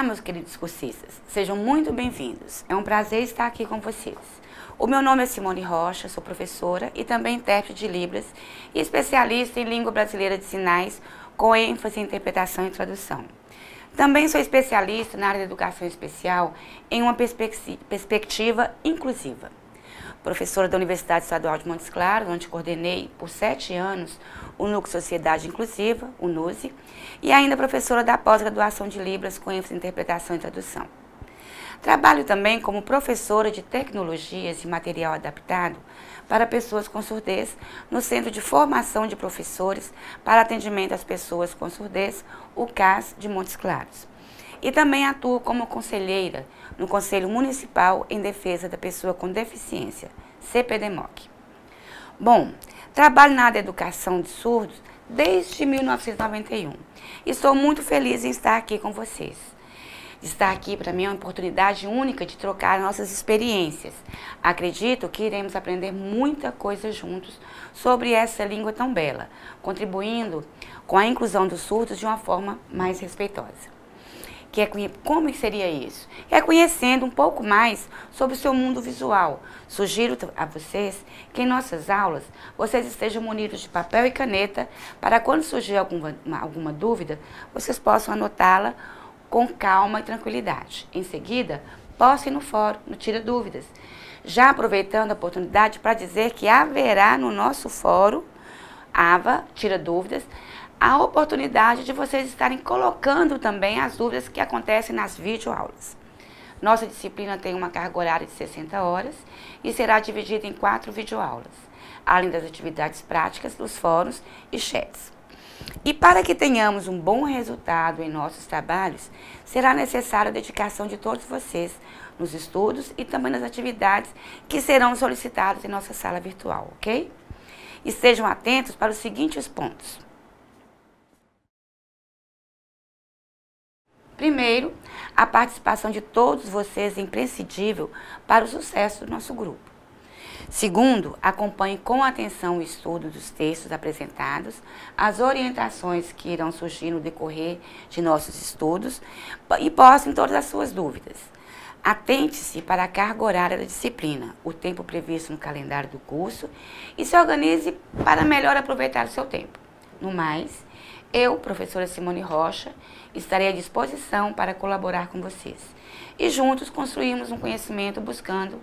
Olá, meus queridos cursistas, sejam muito bem-vindos. É um prazer estar aqui com vocês. O meu nome é Simone Rocha, sou professora e também intérprete de Libras e especialista em língua brasileira de sinais com ênfase em interpretação e tradução. Também sou especialista na área de educação especial em uma perspectiva inclusiva. Professora da Universidade Estadual de Montes Claros, onde coordenei por 7 anos o Núcleo Sociedade Inclusiva, o NUSE, e ainda professora da pós-graduação de Libras com ênfase em interpretação e tradução. Trabalho também como professora de tecnologias e material adaptado para pessoas com surdez no Centro de Formação de Professores para Atendimento às Pessoas com Surdez, o CAS de Montes Claros. E também atuo como conselheira no Conselho Municipal em Defesa da Pessoa com Deficiência, CPDMOC. Bom, trabalho na área da educação de surdos desde 1991 e estou muito feliz em estar aqui com vocês. Estar aqui para mim é uma oportunidade única de trocar nossas experiências. Acredito que iremos aprender muita coisa juntos sobre essa língua tão bela, contribuindo com a inclusão dos surdos de uma forma mais respeitosa. Como seria isso? É conhecendo um pouco mais sobre o seu mundo visual. Sugiro a vocês que em nossas aulas vocês estejam munidos de papel e caneta para quando surgir alguma dúvida, vocês possam anotá-la com calma e tranquilidade. Em seguida, postem no fórum, no Tira Dúvidas. Já aproveitando a oportunidade para dizer que haverá no nosso fórum, AVA, Tira Dúvidas, a oportunidade de vocês estarem colocando também as dúvidas que acontecem nas videoaulas. Nossa disciplina tem uma carga horária de 60 horas e será dividida em 4 videoaulas, além das atividades práticas dos fóruns e chats. E para que tenhamos um bom resultado em nossos trabalhos, será necessária a dedicação de todos vocês nos estudos e também nas atividades que serão solicitadas em nossa sala virtual, ok? Estejam atentos para os seguintes pontos. Primeiro, a participação de todos vocês é imprescindível para o sucesso do nosso grupo. Segundo, acompanhe com atenção o estudo dos textos apresentados, as orientações que irão surgir no decorrer de nossos estudos e postem todas as suas dúvidas. Atente-se para a carga horária da disciplina, o tempo previsto no calendário do curso e se organize para melhor aproveitar o seu tempo. No mais, eu, professora Simone Rocha, estarei à disposição para colaborar com vocês. E juntos construímos um conhecimento buscando,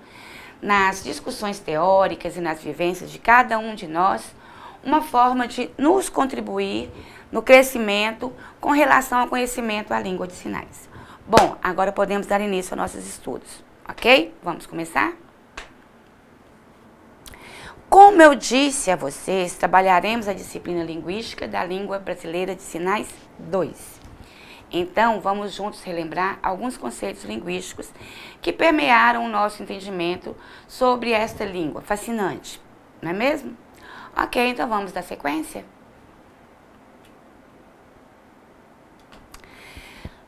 nas discussões teóricas e nas vivências de cada um de nós, uma forma de nos contribuir no crescimento com relação ao conhecimento à língua de sinais. Bom, agora podemos dar início aos nossos estudos, ok? Vamos começar? Como eu disse a vocês, trabalharemos a disciplina linguística da língua brasileira de sinais 2. Então, vamos juntos relembrar alguns conceitos linguísticos que permearam o nosso entendimento sobre esta língua fascinante, não é mesmo? Ok, então vamos dar sequência?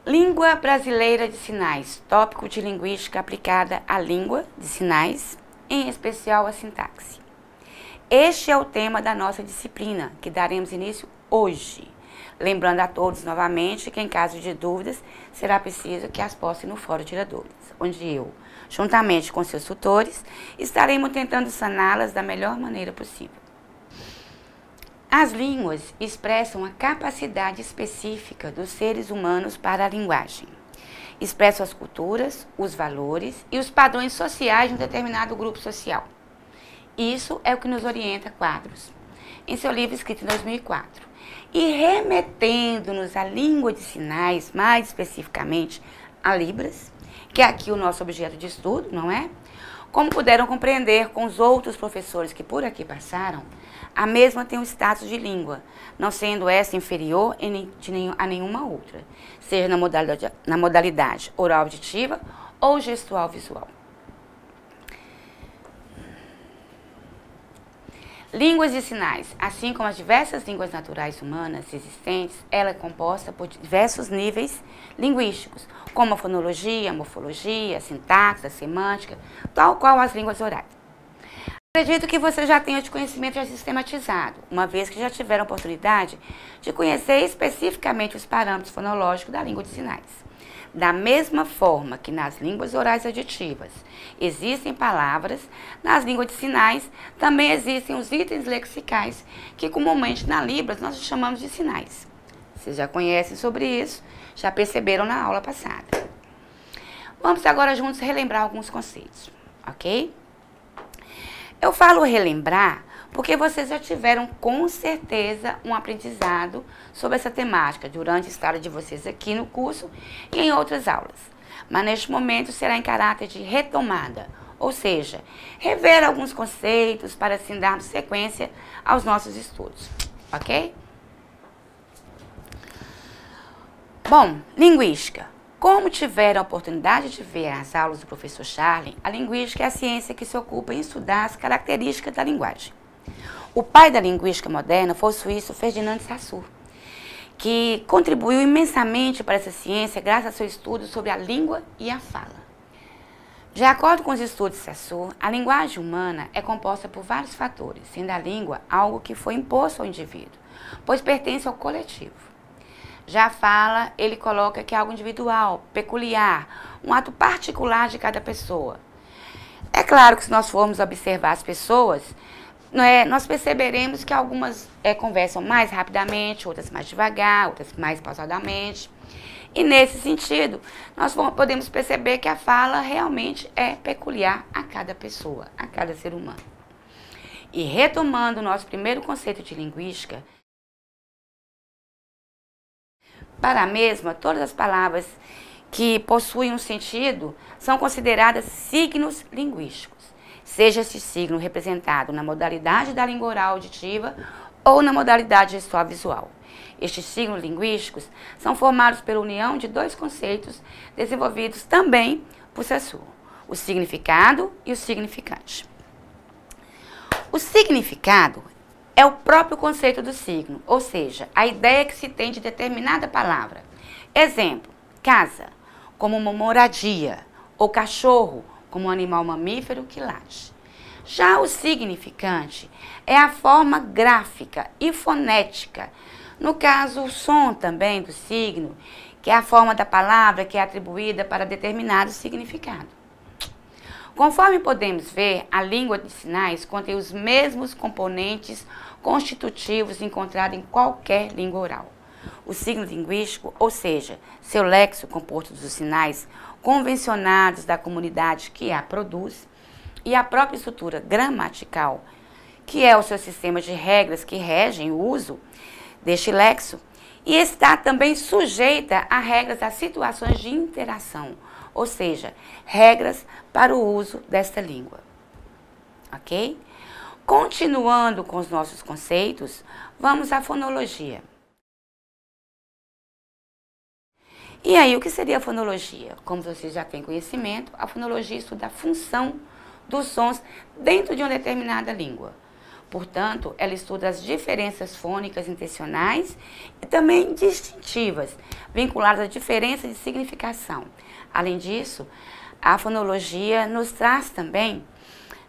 Língua brasileira de sinais, tópico de linguística aplicada à língua de sinais, em especial à sintaxe. Este é o tema da nossa disciplina, que daremos início hoje. Lembrando a todos novamente que em caso de dúvidas, será preciso que as postem no Fórum Tira Dúvidas, onde eu, juntamente com seus tutores, estaremos tentando saná-las da melhor maneira possível. As línguas expressam a capacidade específica dos seres humanos para a linguagem. Expressam as culturas, os valores e os padrões sociais de um determinado grupo social. Isso é o que nos orienta Quadros, em seu livro escrito em 2004. E remetendo-nos à língua de sinais, mais especificamente a Libras, que é aqui o nosso objeto de estudo, não é? Como puderam compreender com os outros professores que por aqui passaram, a mesma tem um status de língua, não sendo essa inferior a nenhuma outra, seja na modalidade oral auditiva ou gestual visual. Línguas de sinais, assim como as diversas línguas naturais humanas existentes, ela é composta por diversos níveis linguísticos, como a fonologia, a morfologia, a sintaxe, a semântica, tal qual as línguas orais. Acredito que você já tenha de conhecimento já sistematizado, uma vez que já tiveram a oportunidade de conhecer especificamente os parâmetros fonológicos da língua de sinais. Da mesma forma que nas línguas orais aditivas existem palavras, nas línguas de sinais também existem os itens lexicais, que comumente na Libras nós chamamos de sinais. Vocês já conhecem sobre isso, já perceberam na aula passada. Vamos agora juntos relembrar alguns conceitos, ok? Eu falo relembrar porque vocês já tiveram com certeza um aprendizado sobre essa temática durante a estada de vocês aqui no curso e em outras aulas. Mas neste momento será em caráter de retomada, ou seja, rever alguns conceitos para assim darmos sequência aos nossos estudos, ok? Bom, linguística. Como tiveram a oportunidade de ver as aulas do professor Charlie, a linguística é a ciência que se ocupa em estudar as características da linguagem. O pai da linguística moderna foi o suíço Ferdinand de Saussure, que contribuiu imensamente para essa ciência graças ao seu estudo sobre a língua e a fala. De acordo com os estudos de Saussure, a linguagem humana é composta por vários fatores, sendo a língua algo que foi imposto ao indivíduo, pois pertence ao coletivo. Já a fala, ele coloca que é algo individual, peculiar, um ato particular de cada pessoa. É claro que se nós formos observar as pessoas, nós perceberemos que algumas conversam mais rapidamente, outras mais devagar, outras mais pausadamente. E nesse sentido, nós podemos perceber que a fala realmente é peculiar a cada pessoa, a cada ser humano. E retomando o nosso primeiro conceito de linguística, para a mesma, todas as palavras que possuem um sentido são consideradas signos linguísticos, seja esse signo representado na modalidade da língua oral auditiva ou na modalidade gestual visual. Estes signos linguísticos são formados pela união de dois conceitos desenvolvidos também por Saussure, o significado e o significante. O significado é o próprio conceito do signo, ou seja, a ideia que se tem de determinada palavra. Exemplo, casa, como uma moradia, ou cachorro, como um animal mamífero que late. Já o significante é a forma gráfica e fonética, no caso o som também do signo, que é a forma da palavra que é atribuída para determinado significado. Conforme podemos ver, a língua de sinais contém os mesmos componentes constitutivos encontrados em qualquer língua oral. O signo linguístico, ou seja, seu léxico composto dos sinais convencionados da comunidade que a produz, e a própria estrutura gramatical, que é o seu sistema de regras que regem o uso deste léxico, e está também sujeita a regras das situações de interação, ou seja, regras para o uso desta língua. Ok? Continuando com os nossos conceitos, vamos à fonologia. E aí, o que seria a fonologia? Como vocês já têm conhecimento, a fonologia estuda a função dos sons dentro de uma determinada língua. Portanto, ela estuda as diferenças fônicas intencionais e também distintivas, vinculadas à diferença de significação. Além disso, a fonologia nos traz também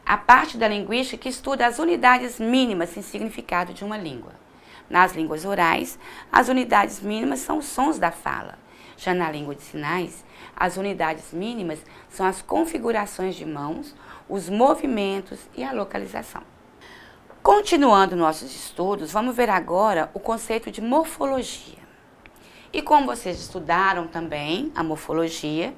a parte da linguística que estuda as unidades mínimas em significado de uma língua. Nas línguas orais, as unidades mínimas são os sons da fala. Já na língua de sinais, as unidades mínimas são as configurações de mãos, os movimentos e a localização. Continuando nossos estudos, vamos ver agora o conceito de morfologia. E como vocês estudaram também a morfologia,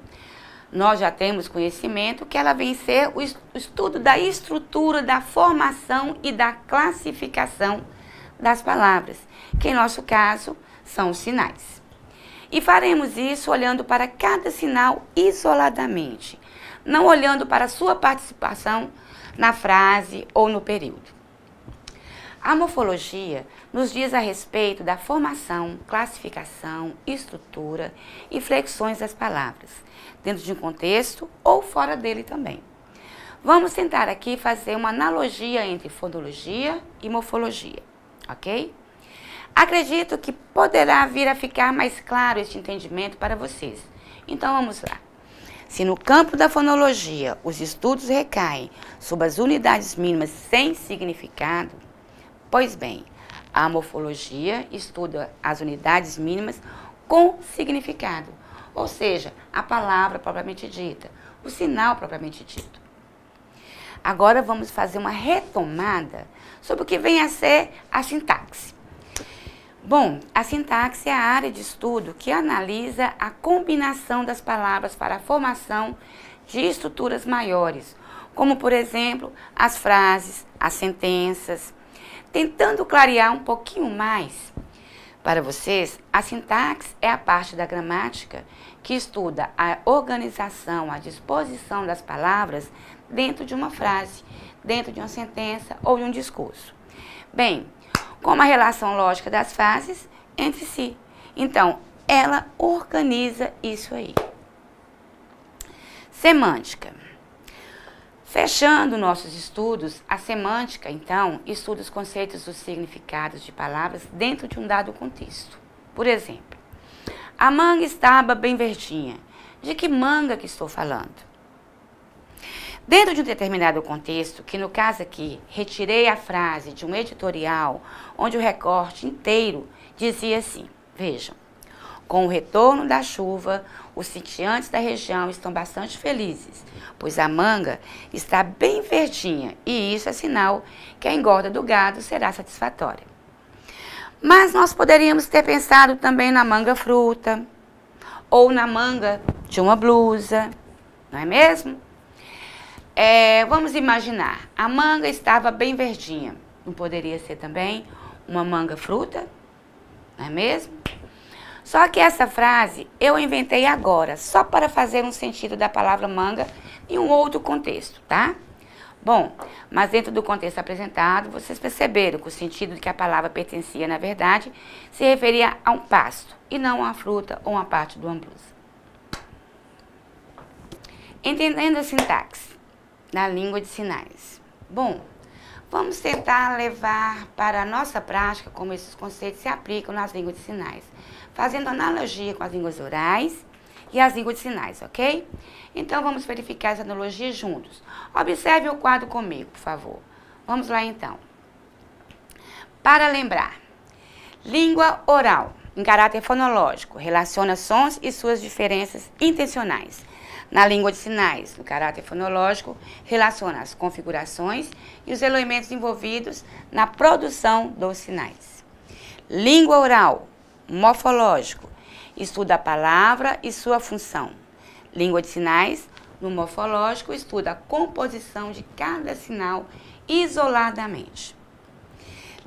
nós já temos conhecimento que ela vem ser o estudo da estrutura, da formação e da classificação das palavras, que em nosso caso são os sinais. E faremos isso olhando para cada sinal isoladamente, não olhando para a sua participação na frase ou no período. A morfologia nos diz a respeito da formação, classificação, estrutura e flexões das palavras, dentro de um contexto ou fora dele também. Vamos tentar aqui fazer uma analogia entre fonologia e morfologia, ok? Acredito que poderá vir a ficar mais claro este entendimento para vocês. Então vamos lá. Se no campo da fonologia os estudos recaem sobre as unidades mínimas sem significado, pois bem, a morfologia estuda as unidades mínimas com significado, ou seja, a palavra propriamente dita, o sinal propriamente dito. Agora vamos fazer uma retomada sobre o que vem a ser a sintaxe. Bom, a sintaxe é a área de estudo que analisa a combinação das palavras para a formação de estruturas maiores, como, por exemplo, as frases, as sentenças. Tentando clarear um pouquinho mais para vocês, a sintaxe é a parte da gramática que estuda a organização, a disposição das palavras dentro de uma frase, dentro de uma sentença ou de um discurso. Bem, como a relação lógica das frases entre si. Então, ela organiza isso aí. Semântica. Fechando nossos estudos, a semântica, então, estuda os conceitos dos significados de palavras dentro de um dado contexto. Por exemplo, a manga estava bem verdinha. De que manga que estou falando? Dentro de um determinado contexto, que no caso aqui, retirei a frase de um editorial, onde o recorte inteiro dizia assim, vejam, com o retorno da chuva, os sitiantes da região estão bastante felizes, pois a manga está bem verdinha e isso é sinal que a engorda do gado será satisfatória. Mas nós poderíamos ter pensado também na manga fruta ou na manga de uma blusa, não é mesmo? Vamos imaginar, a manga estava bem verdinha, não poderia ser também uma manga fruta, não é mesmo? Só que essa frase eu inventei agora, só para fazer um sentido da palavra manga em um outro contexto, tá? Bom, mas dentro do contexto apresentado, vocês perceberam que o sentido de que a palavra pertencia, na verdade, se referia a um pasto e não a uma fruta ou uma parte de uma blusa. Entendendo a sintaxe na língua de sinais. Bom, vamos tentar levar para a nossa prática como esses conceitos se aplicam nas línguas de sinais, fazendo analogia com as línguas orais e as línguas de sinais, ok? Então, vamos verificar as analogias juntos. Observe o quadro comigo, por favor. Vamos lá, então. Para lembrar, língua oral, em caráter fonológico, relaciona sons e suas diferenças intencionais. Na língua de sinais, no caráter fonológico, relaciona as configurações e os elementos envolvidos na produção dos sinais. Língua oral, morfológico, estuda a palavra e sua função. Língua de sinais, no morfológico, estuda a composição de cada sinal isoladamente.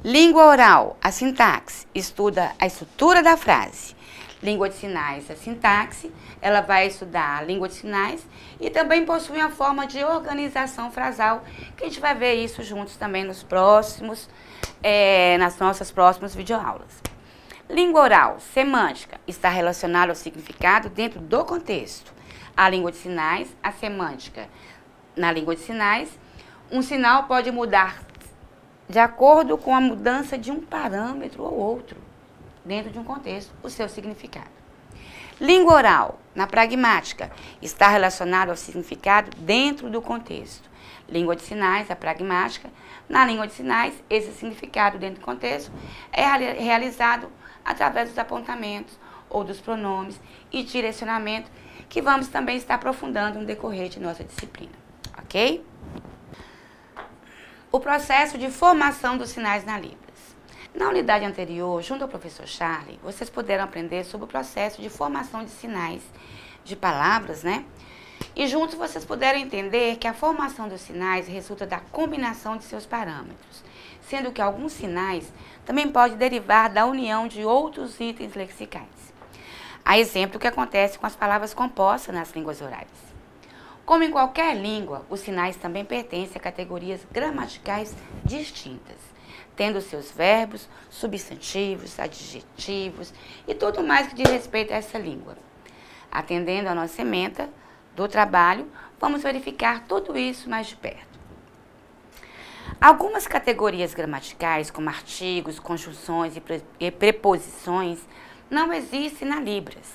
Língua oral, a sintaxe, estuda a estrutura da frase. Língua de sinais, a sintaxe, ela vai estudar a língua de sinais e também possui uma forma de organização frasal, que a gente vai ver isso juntos também nos próximos, nas nossas próximas videoaulas. Língua oral, semântica, está relacionada ao significado dentro do contexto. A língua de sinais, a semântica. Na língua de sinais, um sinal pode mudar de acordo com a mudança de um parâmetro ou outro, dentro de um contexto, o seu significado. Língua oral, na pragmática, está relacionado ao significado dentro do contexto. Língua de sinais, a pragmática, na língua de sinais, esse significado dentro do contexto é realizado através dos apontamentos ou dos pronomes e direcionamento que vamos também estar aprofundando no decorrer de nossa disciplina, ok? O processo de formação dos sinais na Libras. Na unidade anterior, junto ao professor Charlie, vocês puderam aprender sobre o processo de formação de sinais, de palavras, né? E juntos vocês puderam entender que a formação dos sinais resulta da combinação de seus parâmetros, sendo que alguns sinais também podem derivar da união de outros itens lexicais. Há exemplo do que acontece com as palavras compostas nas línguas orais. Como em qualquer língua, os sinais também pertencem a categorias gramaticais distintas, tendo seus verbos, substantivos, adjetivos e tudo mais que diz respeito a essa língua. Atendendo a nossa ementa do trabalho, vamos verificar tudo isso mais de perto. Algumas categorias gramaticais, como artigos, conjunções e preposições, não existem na Libras.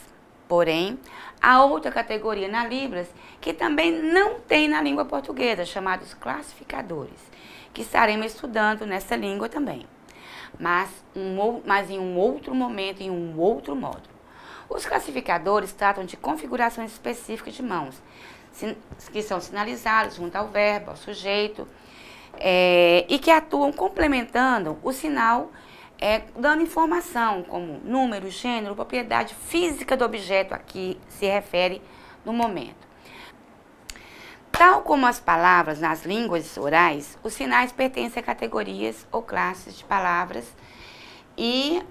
Porém, há outra categoria na Libras que também não tem na língua portuguesa, chamados classificadores, que estaremos estudando nessa língua também, mas em um outro momento, em um outro módulo. Os classificadores tratam de configurações específicas de mãos, que são sinalizadas junto ao verbo, ao sujeito, e que atuam complementando o sinal, dando informação como número, gênero, propriedade física do objeto a que se refere no momento. Tal como as palavras nas línguas orais, os sinais pertencem a categorias ou classes de palavras e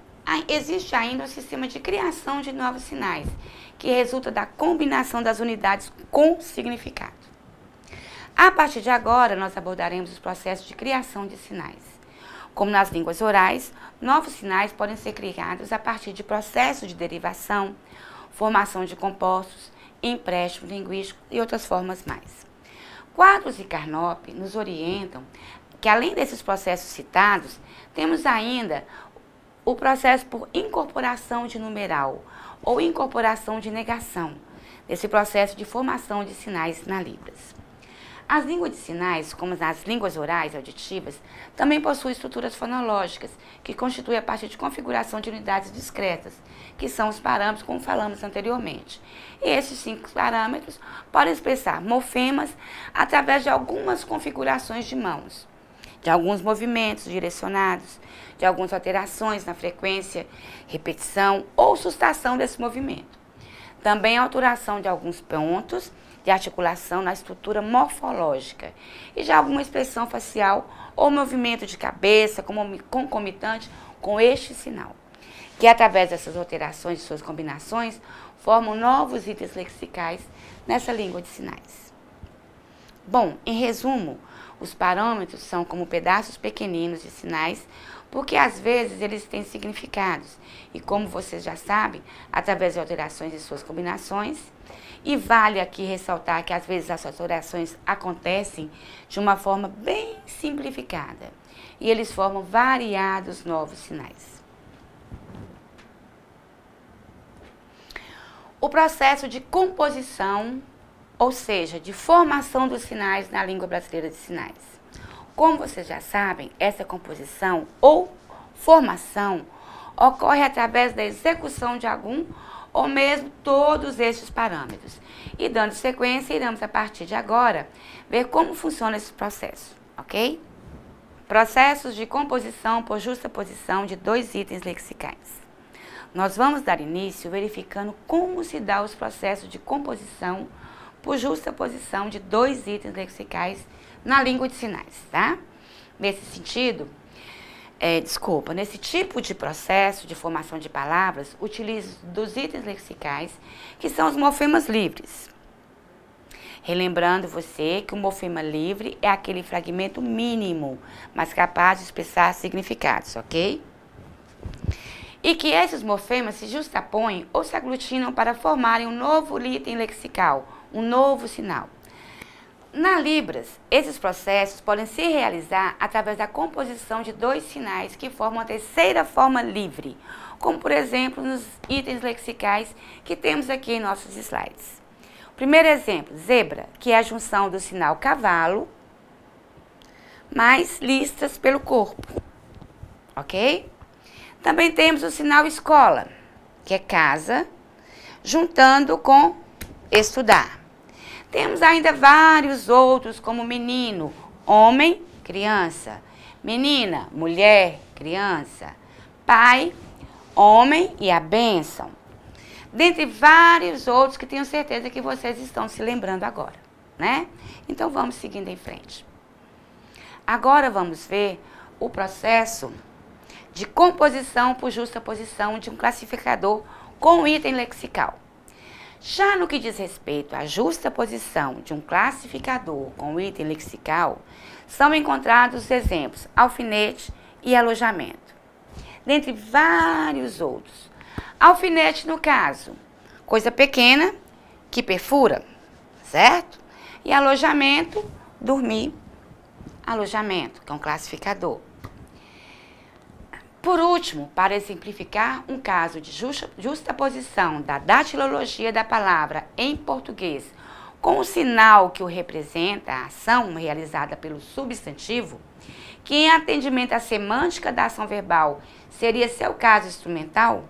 existe ainda um sistema de criação de novos sinais, que resulta da combinação das unidades com significado. A partir de agora, nós abordaremos os processos de criação de sinais. Como nas línguas orais, novos sinais podem ser criados a partir de processos de derivação, formação de compostos, empréstimo linguístico e outras formas mais. Quadros e Carnop nos orientam que, além desses processos citados, temos ainda o processo por incorporação de numeral ou incorporação de negação, desse processo de formação de sinais na Libras. As línguas de sinais, como as línguas orais e auditivas, também possuem estruturas fonológicas, que constituem a partir de configuração de unidades discretas, que são os parâmetros, como falamos anteriormente. E esses 5 parâmetros podem expressar morfemas através de algumas configurações de mãos, de alguns movimentos direcionados, de algumas alterações na frequência, repetição ou sustação desse movimento. Também a alteração de alguns pontos de articulação na estrutura morfológica e de alguma expressão facial ou movimento de cabeça como concomitante com este sinal, que através dessas alterações e suas combinações formam novos itens lexicais nessa língua de sinais. Bom, em resumo, os parâmetros são como pedaços pequeninos de sinais, porque às vezes eles têm significados e, como vocês já sabem, através de alterações e suas combinações. E vale aqui ressaltar que às vezes as alterações acontecem de uma forma bem simplificada e eles formam variados novos sinais. O processo de composição, ou seja, de formação dos sinais na língua brasileira de sinais. Como vocês já sabem, essa composição ou formação ocorre através da execução de algum ou mesmo todos estes parâmetros. E dando sequência, iremos a partir de agora ver como funciona esse processo, ok? Processos de composição por justaposição de 2 itens lexicais. Nós vamos dar início verificando como se dá os processos de composição por justaposição de 2 itens lexicais na língua de sinais, tá? Nesse sentido, nesse tipo de processo de formação de palavras, utilizo 2 itens lexicais, que são os morfemas livres. Relembrando você que o morfema livre é aquele fragmento mínimo, mas capaz de expressar significados, ok? E que esses morfemas se justapõem ou se aglutinam para formarem um novo item lexical, um novo sinal. Na Libras, esses processos podem se realizar através da composição de 2 sinais que formam a terceira forma livre, como por exemplo nos itens lexicais que temos aqui em nossos slides. Primeiro exemplo, zebra, que é a junção do sinal cavalo mais listras pelo corpo, ok? Também temos o sinal escola, que é casa, juntando com estudar. Temos ainda vários outros, como menino, homem, criança, menina, mulher, criança, pai, homem e a bênção. Dentre vários outros que tenho certeza que vocês estão se lembrando agora, né? Então vamos seguindo em frente. Agora vamos ver o processo de composição por justaposição de um classificador com item lexical. Já no que diz respeito à justaposição de um classificador com item lexical, são encontrados exemplos alfinete e alojamento, dentre vários outros. Alfinete, no caso, coisa pequena que perfura, certo? E alojamento, dormir. Alojamento, que é um classificador. Por último, para exemplificar um caso de justaposição da datilologia da palavra em português com o sinal que o representa, a ação realizada pelo substantivo, que em atendimento à semântica da ação verbal seria seu caso instrumental,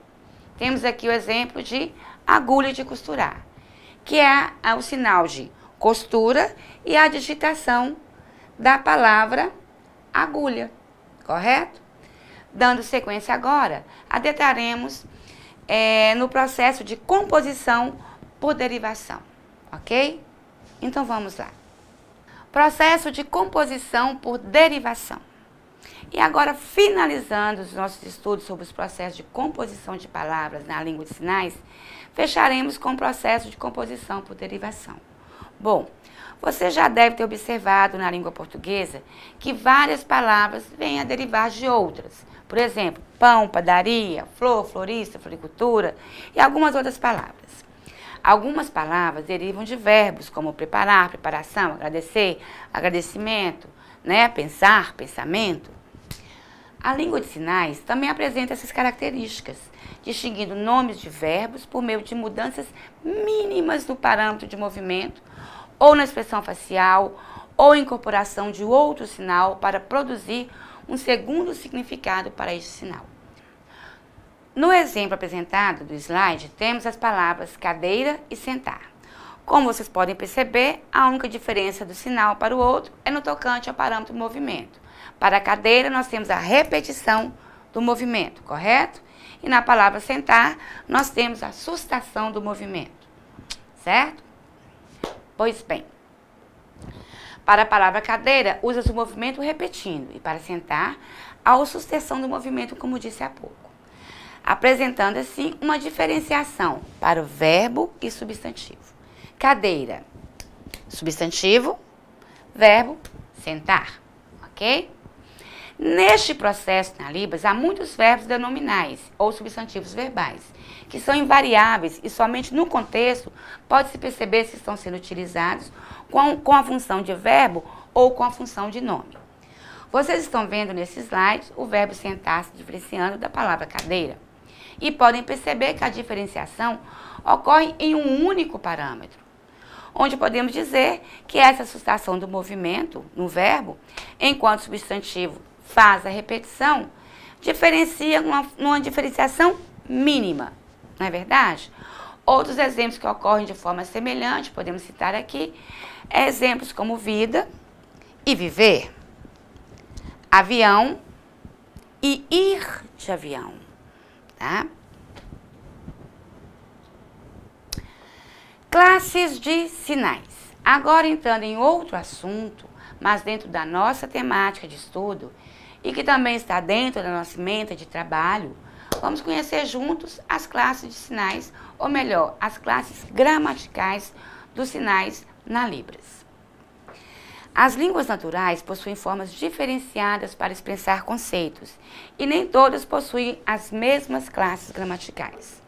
temos aqui o exemplo de agulha de costurar, que é o sinal de costura e a digitação da palavra agulha, correto? Dando sequência agora, adentraremos no processo de composição por derivação, ok? Então vamos lá. Processo de composição por derivação. E agora, finalizando os nossos estudos sobre os processos de composição de palavras na língua de sinais, fecharemos com o processo de composição por derivação. Bom, você já deve ter observado na língua portuguesa que várias palavras vêm a derivar de outras. Por exemplo, pão, padaria, flor, florista, floricultura e algumas outras palavras. Algumas palavras derivam de verbos, como preparar, preparação, agradecer, agradecimento, pensar, pensamento. A língua de sinais também apresenta essas características, distinguindo nomes de verbos por meio de mudanças mínimas no parâmetro de movimento, ou na expressão facial, ou incorporação de outro sinal para produzir um segundo significado para este sinal. No exemplo apresentado do slide, temos as palavras cadeira e sentar. Como vocês podem perceber, a única diferença do sinal para o outro é no tocante ao parâmetro do movimento. Para a cadeira, nós temos a repetição do movimento, correto? E na palavra sentar, nós temos a sustação do movimento, certo? Pois bem, para a palavra cadeira, usa-se o movimento repetindo, e para sentar, a sustação do movimento, como disse há pouco, apresentando assim uma diferenciação para o verbo e substantivo. Cadeira, substantivo, verbo, sentar, ok? Neste processo na Libras, há muitos verbos denominais ou substantivos verbais, que são invariáveis e somente no contexto pode-se perceber se estão sendo utilizados com a função de verbo ou com a função de nome. Vocês estão vendo nesse slide o verbo sentar se diferenciando da palavra cadeira. E podem perceber que a diferenciação ocorre em um único parâmetro, onde podemos dizer que essa sustação do movimento no verbo, enquanto o substantivo faz a repetição, diferencia numa diferenciação mínima, não é verdade? Outros exemplos que ocorrem de forma semelhante, podemos citar aqui, exemplos como vida e viver, avião e ir de avião, tá? Classes de sinais. Agora entrando em outro assunto, mas dentro da nossa temática de estudo, e que também está dentro da nossa mente de trabalho, vamos conhecer juntos as classes de sinais, ou melhor, as classes gramaticais dos sinais na Libras. As línguas naturais possuem formas diferenciadas para expressar conceitos, e nem todas possuem as mesmas classes gramaticais.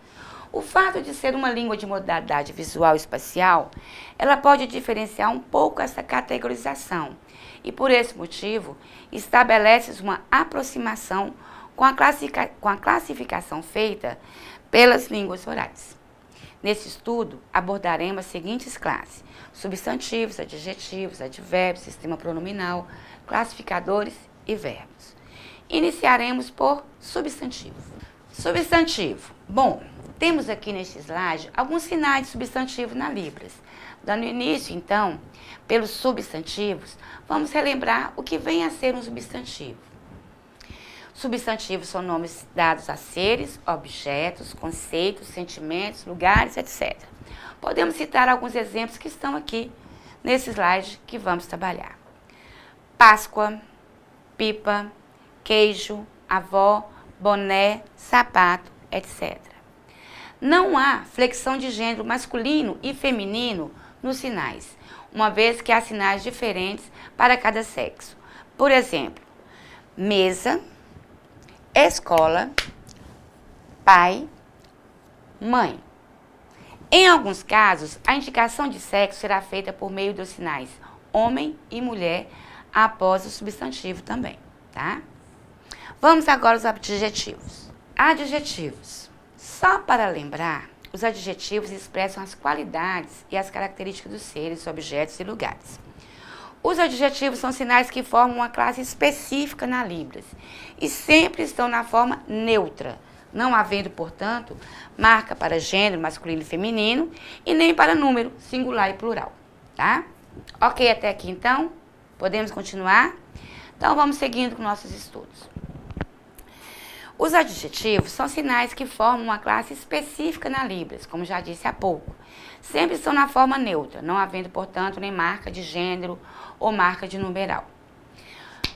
O fato de ser uma língua de modalidade visual e espacial, ela pode diferenciar um pouco essa categorização, e por esse motivo, estabelece uma aproximação com a classificação feita pelas línguas orais. Nesse estudo, abordaremos as seguintes classes: substantivos, adjetivos, advérbios, sistema pronominal, classificadores e verbos. Iniciaremos por substantivo. Substantivo. Bom, temos aqui neste slide alguns sinais de substantivo na Libras. Dando início, então, pelos substantivos, vamos relembrar o que vem a ser um substantivo. Substantivos são nomes dados a seres, objetos, conceitos, sentimentos, lugares, etc. Podemos citar alguns exemplos que estão aqui nesse slide que vamos trabalhar. Páscoa, pipa, queijo, avó, boné, sapato, etc. Não há flexão de gênero masculino e feminino nos sinais, uma vez que há sinais diferentes para cada sexo. Por exemplo, mesa, escola, pai, mãe. Em alguns casos, a indicação de sexo será feita por meio dos sinais homem e mulher após o substantivo também, tá? Vamos agora aos adjetivos. Adjetivos. Só para lembrar, os adjetivos expressam as qualidades e as características dos seres, objetos e lugares. Os adjetivos são sinais que formam uma classe específica na Libras e sempre estão na forma neutra, não havendo, portanto, marca para gênero masculino e feminino e nem para número singular e plural, tá? Ok até aqui, então? Podemos continuar? Então, vamos seguindo com nossos estudos. Os adjetivos são sinais que formam uma classe específica na Libras, como já disse há pouco. Sempre estão na forma neutra, não havendo, portanto, nem marca de gênero ou marca de numeral.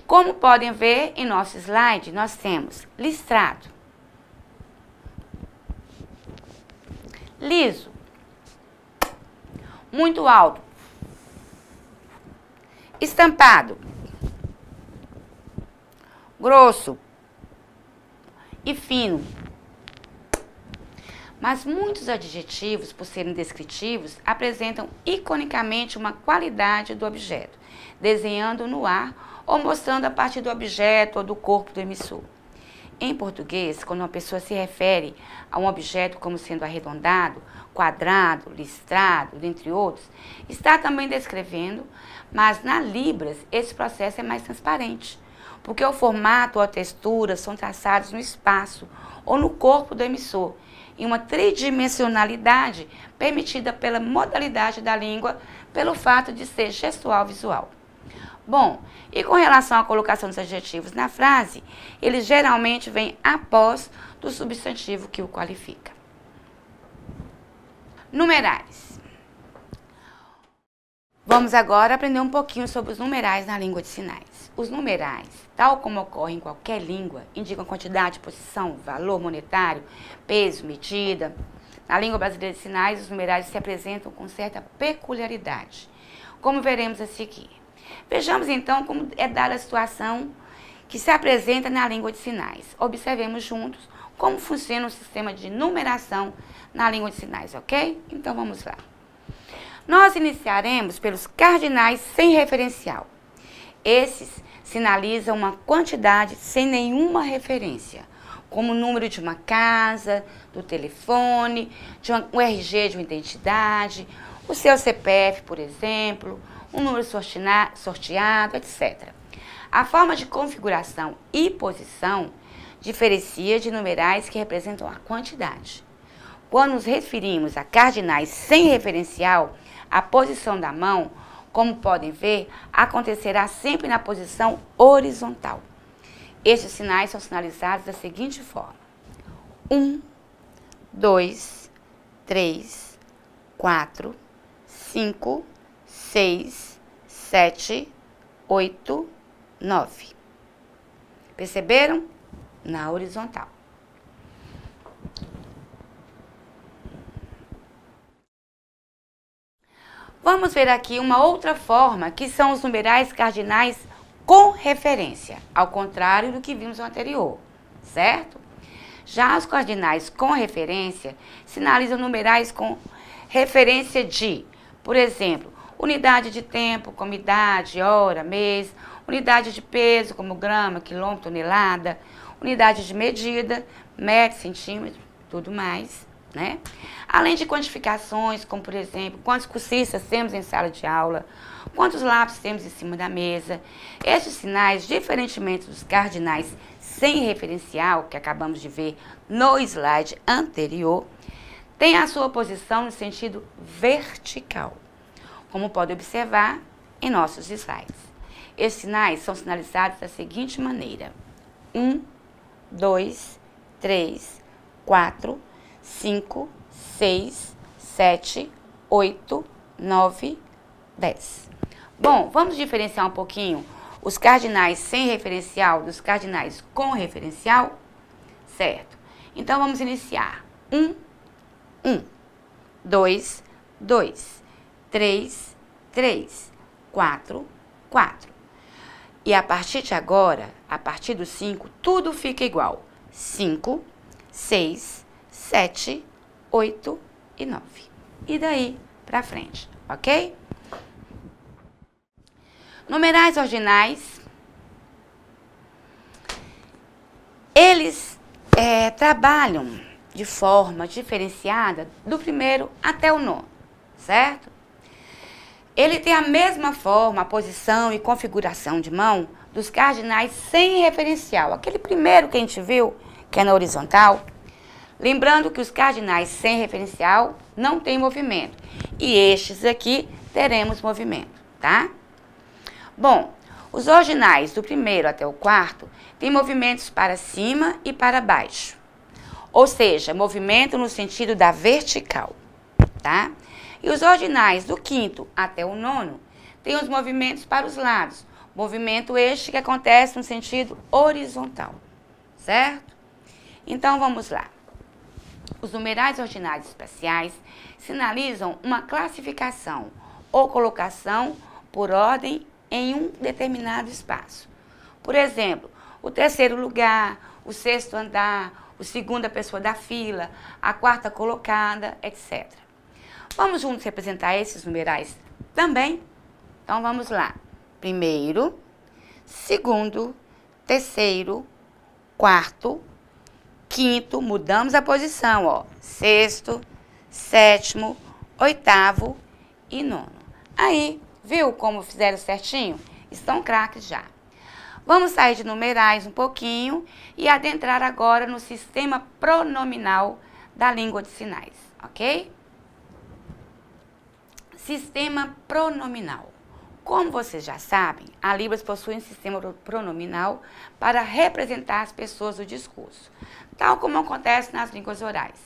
Como podem ver em nosso slide, nós temos listrado, liso, muito alto, estampado, grosso e fino. Mas muitos adjetivos, por serem descritivos, apresentam iconicamente uma qualidade do objeto, desenhando no ar ou mostrando a partir do objeto ou do corpo do emissor. Em português, quando uma pessoa se refere a um objeto como sendo arredondado, quadrado, listrado, dentre outros, está também descrevendo, mas na Libras esse processo é mais transparente, porque o formato ou a textura são traçados no espaço ou no corpo do emissor, em uma tridimensionalidade permitida pela modalidade da língua, pelo fato de ser gestual visual. Bom, e com relação à colocação dos adjetivos na frase, eles geralmente vêm após do substantivo que o qualifica. Numerais. Vamos agora aprender um pouquinho sobre os numerais na língua de sinais. Os numerais, tal como ocorrem em qualquer língua, indicam quantidade, posição, valor monetário, peso, medida. Na língua brasileira de sinais, os numerais se apresentam com certa peculiaridade, como veremos a seguir. Vejamos então como é dada a situação que se apresenta na língua de sinais. Observemos juntos como funciona o sistema de numeração na língua de sinais, ok? Então vamos lá. Nós iniciaremos pelos cardinais sem referencial. Esses sinalizam uma quantidade sem nenhuma referência, como o número de uma casa, do telefone, um RG de uma identidade, o seu CPF, por exemplo, um número sorteado, etc. A forma de configuração e posição diferencia de numerais que representam a quantidade. Quando nos referimos a cardinais sem referencial, a posição da mão, como podem ver, acontecerá sempre na posição horizontal. Estes sinais são sinalizados da seguinte forma: 1, 2, 3, 4, 5, 6, 7, 8, 9. Perceberam? Na horizontal. Vamos ver aqui uma outra forma, que são os numerais cardinais com referência, ao contrário do que vimos no anterior, certo? Já os cardinais com referência sinalizam numerais com referência de, por exemplo, unidade de tempo, como idade, hora, mês, unidade de peso, como grama, quilômetro, tonelada, unidade de medida, metro, centímetro, tudo mais, né? Além de quantificações, como por exemplo, quantos cursistas temos em sala de aula, quantos lápis temos em cima da mesa. Estes sinais, diferentemente dos cardinais sem referencial, que acabamos de ver no slide anterior, têm a sua posição no sentido vertical, como pode observar em nossos slides. Esses sinais são sinalizados da seguinte maneira: 1, 2, 3, 4, 5, 6, 7, 8, 9, 10. Bom, vamos diferenciar um pouquinho os cardinais sem referencial dos cardinais com referencial? Certo. Então, vamos iniciar. 1, 1. 2, 2. 3, 3. 4, 4. E a partir de agora, a partir do 5, tudo fica igual. 5, 6, 7, 8 e 9. E daí pra frente, ok? Numerais ordinais, eles trabalham de forma diferenciada do primeiro até o nono, certo? Ele tem a mesma forma, a posição e configuração de mão dos cardinais sem referencial. Aquele primeiro que a gente viu, que é na horizontal, Lembrando que os cardinais sem referencial não têm movimento. E estes aqui teremos movimento, tá? Bom, os ordinais do primeiro até o quarto têm movimentos para cima e para baixo. Ou seja, movimento no sentido da vertical, tá? E os ordinais do quinto até o nono têm os movimentos para os lados. Movimento este que acontece no sentido horizontal, certo? Então, vamos lá. Os numerais ordinários espaciais sinalizam uma classificação ou colocação por ordem em um determinado espaço. Por exemplo, o terceiro lugar, o sexto andar, o segunda pessoa da fila, a quarta colocada, etc. Vamos juntos representar esses numerais também? Então, vamos lá. Primeiro, segundo, terceiro, quarto, quinto, mudamos a posição, ó. Sexto, sétimo, oitavo e nono. Aí, viu como fizeram certinho? Estão craques já. Vamos sair de numerais um pouquinho e adentrar agora no sistema pronominal da língua de sinais, ok? Sistema pronominal. Como vocês já sabem, a Libras possui um sistema pronominal para representar as pessoas do discurso, tal como acontece nas línguas orais.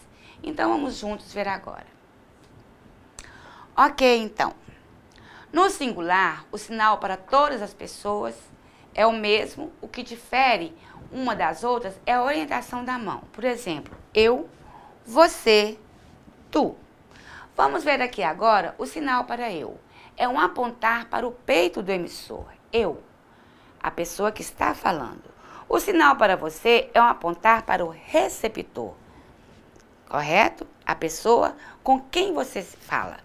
Então, vamos juntos ver agora. Ok, então. No singular, o sinal para todas as pessoas é o mesmo, o que difere uma das outras é a orientação da mão. Por exemplo, eu, você, tu. Vamos ver aqui agora o sinal para eu. É um apontar para o peito do emissor, eu, a pessoa que está falando. O sinal para você é um apontar para o receptor, correto? A pessoa com quem você fala.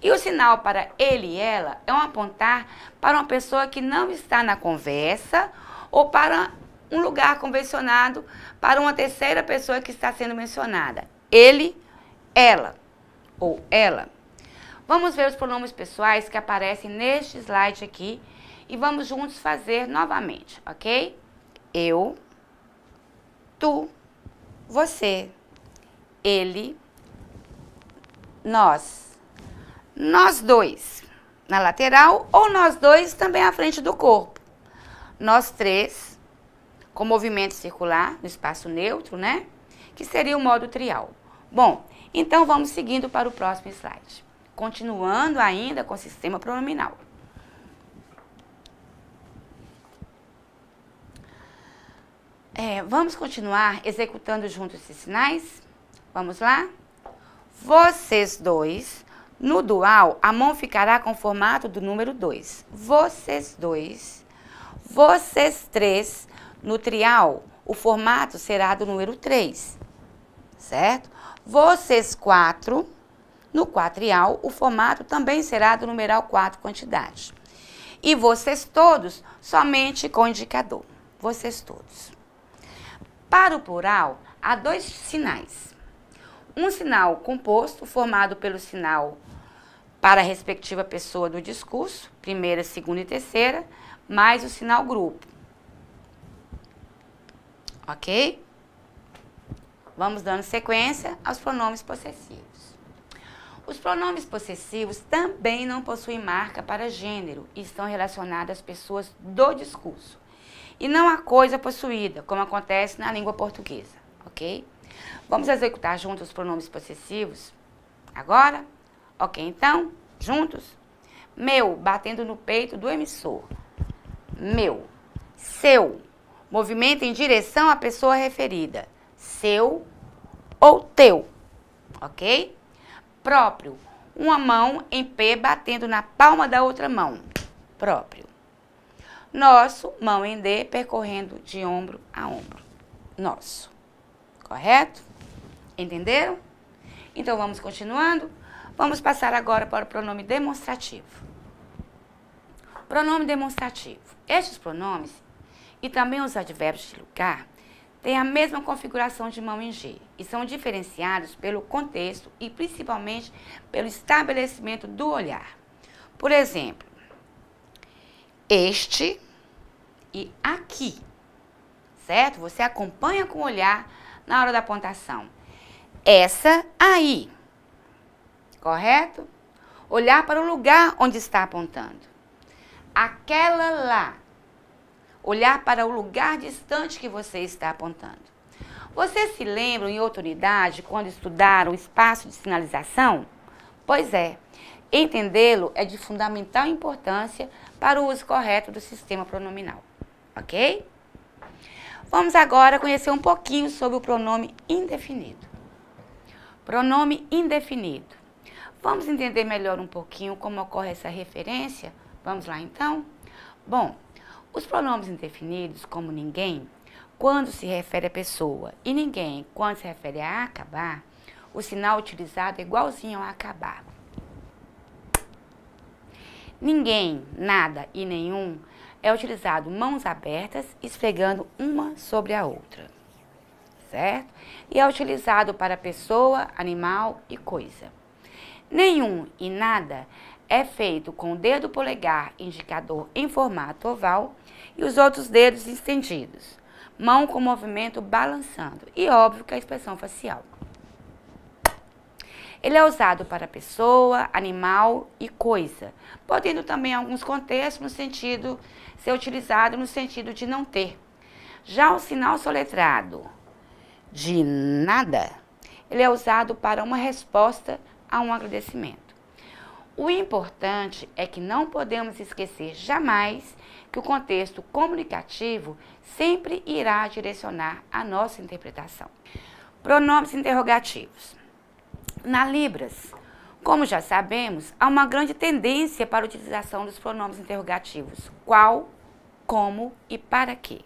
E o sinal para ele e ela é um apontar para uma pessoa que não está na conversa ou para um lugar convencionado para uma terceira pessoa que está sendo mencionada. Ele, ela ou ela. Vamos ver os pronomes pessoais que aparecem neste slide aqui e vamos juntos fazer novamente, ok? Eu, tu, você, ele, nós dois na lateral ou nós dois também à frente do corpo. Nós três, com movimento circular no espaço neutro, né? Que seria o modo trial. Bom, então vamos seguindo para o próximo slide. Continuando ainda com o sistema pronominal. Vamos continuar executando juntos esses sinais? Vamos lá? Vocês dois. No dual, a mão ficará com o formato do número 2. Vocês dois. Vocês três. No trial, o formato será do número 3. Certo? Vocês quatro. No quatrial, o formato também será do numeral 4 quantidade. E vocês todos, somente com indicador. Vocês todos. Para o plural, há dois sinais. Um sinal composto, formado pelo sinal para a respectiva pessoa do discurso, primeira, segunda e terceira, mais o sinal grupo. Ok? Vamos dando sequência aos pronomes possessivos. Os pronomes possessivos também não possuem marca para gênero e estão relacionados às pessoas do discurso. E não a coisa possuída, como acontece na língua portuguesa, ok? Vamos executar juntos os pronomes possessivos agora? Ok, então, juntos? Meu, batendo no peito do emissor. Meu. Seu, movimento em direção à pessoa referida. Seu ou teu, ok? Próprio, uma mão em pé batendo na palma da outra mão. Próprio. Nosso, mão em D, percorrendo de ombro a ombro. Nosso. Correto? Entenderam? Então, vamos continuando. Vamos passar agora para o pronome demonstrativo. Pronome demonstrativo. Estes pronomes e também os advérbios de lugar têm a mesma configuração de mão em G e são diferenciados pelo contexto e principalmente pelo estabelecimento do olhar. Por exemplo, este e aqui, certo? Você acompanha com o olhar na hora da pontuação. essa aí. Correto? Olhar para o lugar onde está apontando. Aquela lá. Olhar para o lugar distante que você está apontando. Vocês se lembram em outra unidade, quando estudaram o espaço de sinalização? Pois é, entendê-lo é de fundamental importância para o uso correto do sistema pronominal. Ok? Vamos agora conhecer um pouquinho sobre o pronome indefinido. Pronome indefinido. Vamos entender melhor um pouquinho como ocorre essa referência? Vamos lá então? Bom, os pronomes indefinidos, como ninguém, quando se refere a pessoa, e ninguém, quando se refere a acabar, o sinal utilizado é igualzinho ao acabar. Ninguém, nada e nenhum é utilizado mãos abertas, esfregando uma sobre a outra, certo? E é utilizado para pessoa, animal e coisa. Nenhum e nada é feito com o dedo polegar indicador em formato oval e os outros dedos estendidos, mão com movimento balançando e óbvio que a expressão facial. Ele é usado para pessoa, animal e coisa, podendo também em alguns contextos no sentido ser utilizado no sentido de não ter. Já o sinal soletrado de nada, ele é usado para uma resposta a um agradecimento. O importante é que não podemos esquecer jamais que o contexto comunicativo sempre irá direcionar a nossa interpretação. Pronomes interrogativos. Na Libras, como já sabemos, há uma grande tendência para a utilização dos pronomes interrogativos qual, como e para quê,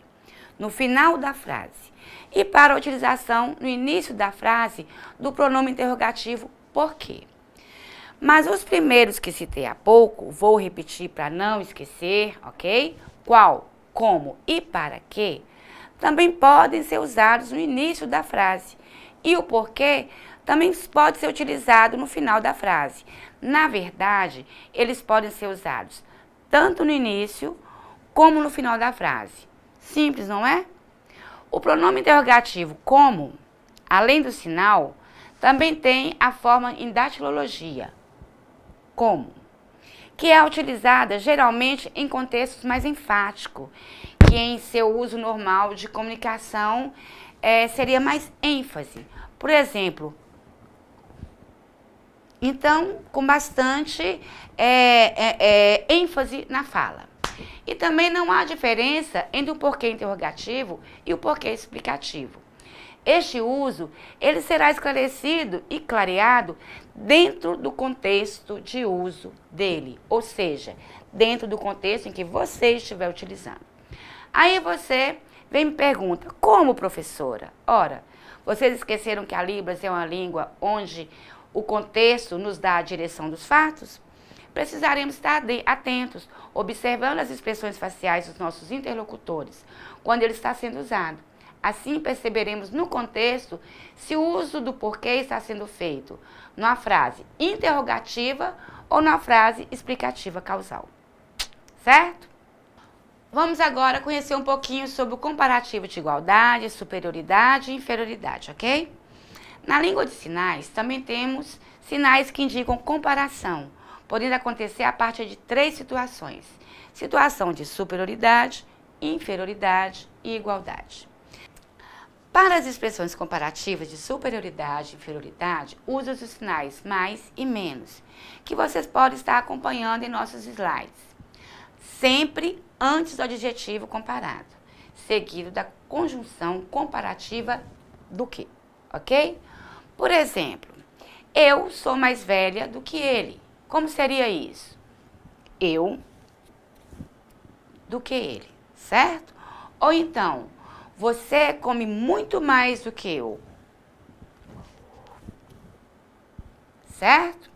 no final da frase, e para a utilização no início da frase do pronome interrogativo por quê. Mas os primeiros que citei há pouco, vou repetir para não esquecer, ok? Qual, como e para quê, também podem ser usados no início da frase. E o porquê também pode ser utilizado no final da frase. Na verdade, eles podem ser usados tanto no início como no final da frase. Simples, não é? O pronome interrogativo como, além do sinal, também tem a forma em datilologia, como, que é utilizada geralmente em contextos mais enfáticos, que em seu uso normal de comunicação seria mais ênfase. Por exemplo, então, com bastante ênfase na fala. E também não há diferença entre o porquê interrogativo e o porquê explicativo. Este uso, ele será esclarecido e clareado dentro do contexto de uso dele, ou seja, dentro do contexto em que você estiver utilizando. Aí você vem e me pergunta, como professora? Ora, vocês esqueceram que a Libras é uma língua onde o contexto nos dá a direção dos fatos? Precisaremos estar atentos, observando as expressões faciais dos nossos interlocutores, quando ele está sendo usado. Assim perceberemos no contexto se o uso do porquê está sendo feito numa frase interrogativa ou na frase explicativa causal. Certo? Vamos agora conhecer um pouquinho sobre o comparativo de igualdade, superioridade e inferioridade, ok? Na língua de sinais, também temos sinais que indicam comparação, podendo acontecer a partir de 3 situações. Situação de superioridade, inferioridade e igualdade. Para as expressões comparativas de superioridade e inferioridade, usa os sinais mais e menos, que vocês podem estar acompanhando em nossos slides. Sempre antes do adjetivo comparado, seguido da conjunção comparativa do que, ok? Por exemplo, eu sou mais velha do que ele. Como seria isso? Eu do que ele, certo? Ou então, você come muito mais do que eu, certo?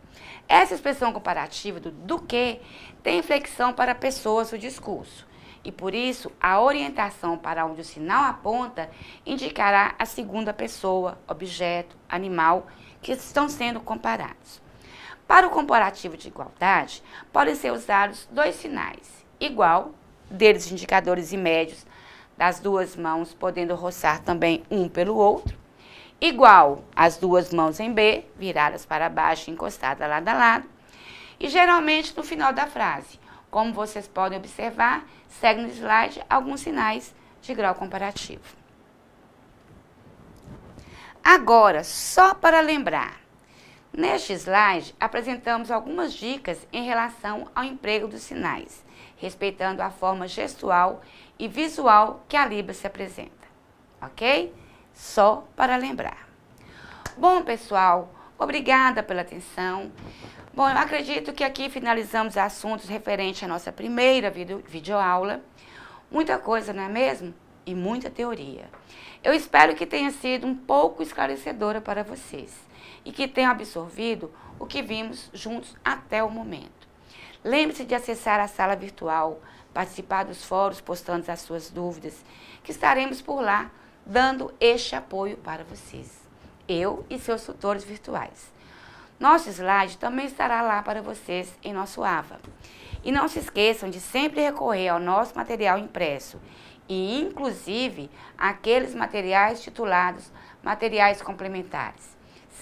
Essa expressão comparativa do que tem inflexão para pessoas do discurso. E por isso, a orientação para onde o sinal aponta indicará a segunda pessoa, objeto, animal, que estão sendo comparados. Para o comparativo de igualdade, podem ser usados 2 sinais. Igual, deles indicadores e médios das 2 mãos, podendo roçar também um pelo outro. igual as duas mãos em B, viradas para baixo e encostadas lado a lado. E geralmente no final da frase, como vocês podem observar, segue no slide alguns sinais de grau comparativo. Agora, só para lembrar, neste slide apresentamos algumas dicas em relação ao emprego dos sinais, respeitando a forma gestual e visual que a Libras se apresenta, ok? Só para lembrar. Bom, pessoal, obrigada pela atenção. Bom, eu acredito que aqui finalizamos assuntos referentes à nossa primeira videoaula. Muita coisa, não é mesmo? E muita teoria. Eu espero que tenha sido um pouco esclarecedora para vocês e que tenham absorvido o que vimos juntos até o momento. Lembre-se de acessar a sala virtual, participar dos fóruns postando as suas dúvidas, que estaremos por lá dando este apoio para vocês, eu e seus tutores virtuais. Nosso slide também estará lá para vocês em nosso AVA. E não se esqueçam de sempre recorrer ao nosso material impresso e, inclusive, aqueles materiais titulados materiais complementares,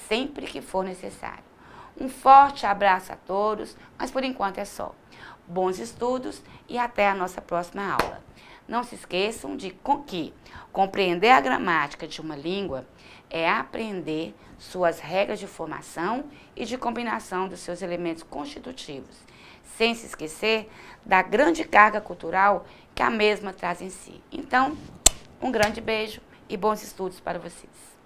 sempre que for necessário. Um forte abraço a todos, mas por enquanto é só. Bons estudos e até a nossa próxima aula. Não se esqueçam de que compreender a gramática de uma língua é aprender suas regras de formação e de combinação dos seus elementos constitutivos, sem se esquecer da grande carga cultural que a mesma traz em si. Então, um grande beijo e bons estudos para vocês.